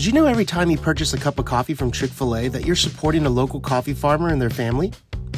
Did you know every time you purchase a cup of coffee from Chick-fil-A that you're supporting a local coffee farmer and their family?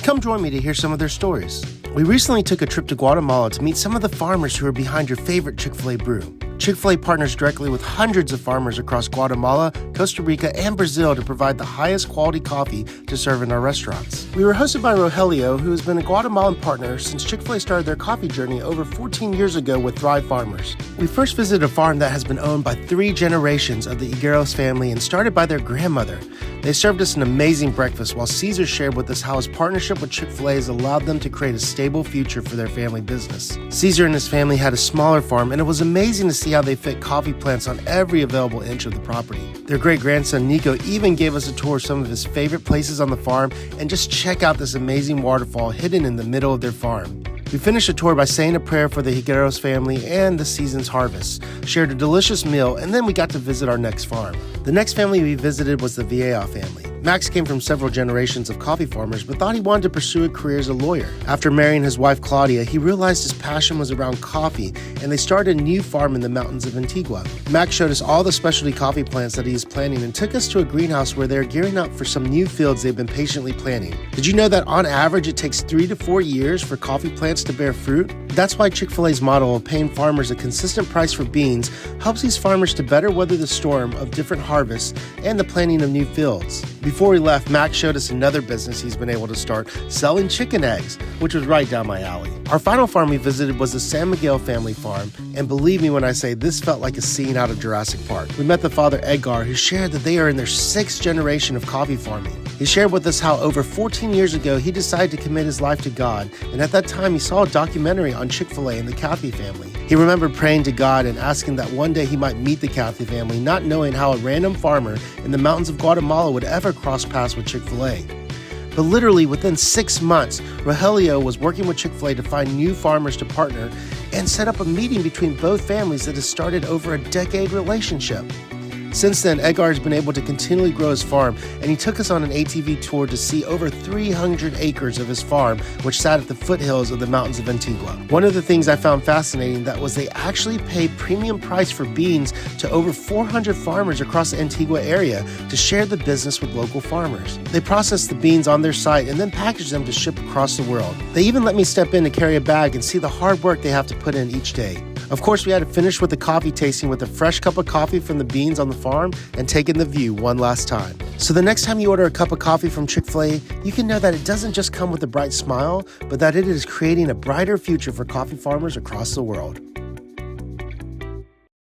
Come join me to hear some of their stories. We recently took a trip to Guatemala to meet some of the farmers who are behind your favorite Chick-fil-A brew. Chick-fil-A partners directly with hundreds of farmers across Guatemala, Costa Rica, and Brazil to provide the highest quality coffee to serve in our restaurants. We were hosted by Rogelio, who has been a Guatemalan partner since Chick-fil-A started their coffee journey over 14 years ago with Thrive Farmers. We first visited a farm that has been owned by 3 generations of the Higueros family and started by their grandmother. They served us an amazing breakfast while Caesar shared with us how his partnership with Chick-fil-A has allowed them to create a stable future for their family business. Caesar and his family had a smaller farm, and it was amazing to see how they fit coffee plants on every available inch of the property. Their great-grandson Nico even gave us a tour of some of his favorite places on the farm, and just check out this amazing waterfall hidden in the middle of their farm. We finished the tour by saying a prayer for the Higueros family and the season's harvest, shared a delicious meal, and then we got to visit our next farm. The next family we visited was the Vieja family. Max came from several generations of coffee farmers, but thought he wanted to pursue a career as a lawyer. After marrying his wife Claudia, he realized his passion was around coffee, and they started a new farm in the mountains of Antigua. Max showed us all the specialty coffee plants that he is planting and took us to a greenhouse where they're gearing up for some new fields they've been patiently planting. Did you know that on average it takes 3 to 4 years for coffee plants to bear fruit? That's why Chick-fil-A's model of paying farmers a consistent price for beans helps these farmers to better weather the storm of different harvests and the planting of new fields. Before we left, Max showed us another business he's been able to start, selling chicken eggs, which was right down my alley. Our final farm we visited was the San Miguel family farm, and believe me when I say this felt like a scene out of Jurassic Park. We met the father Edgar, who shared that they are in their 6th generation of coffee farming. He shared with us how over 14 years ago he decided to commit his life to God, and at that time he saw a documentary on Chick-fil-A and the Cathy family. He remembered praying to God and asking that one day he might meet the Cathy family, not knowing how a random farmer in the mountains of Guatemala would ever cross paths with Chick-fil-A. But literally within 6 months, Rogelio was working with Chick-fil-A to find new farmers to partner and set up a meeting between both families that has started over a decade relationship. Since then, Edgar has been able to continually grow his farm, and he took us on an ATV tour to see over 300 acres of his farm, which sat at the foothills of the mountains of Antigua. One of the things I found fascinating that was they actually pay premium price for beans to over 400 farmers across the Antigua area to share the business with local farmers. They process the beans on their site and then package them to ship across the world. They even let me step in to carry a bag and see the hard work they have to put in each day. Of course, we had to finish with the coffee tasting with a fresh cup of coffee from the beans on the farm and taking the view one last time. So the next time you order a cup of coffee from Chick-fil-A, you can know that it doesn't just come with a bright smile, but that it is creating a brighter future for coffee farmers across the world.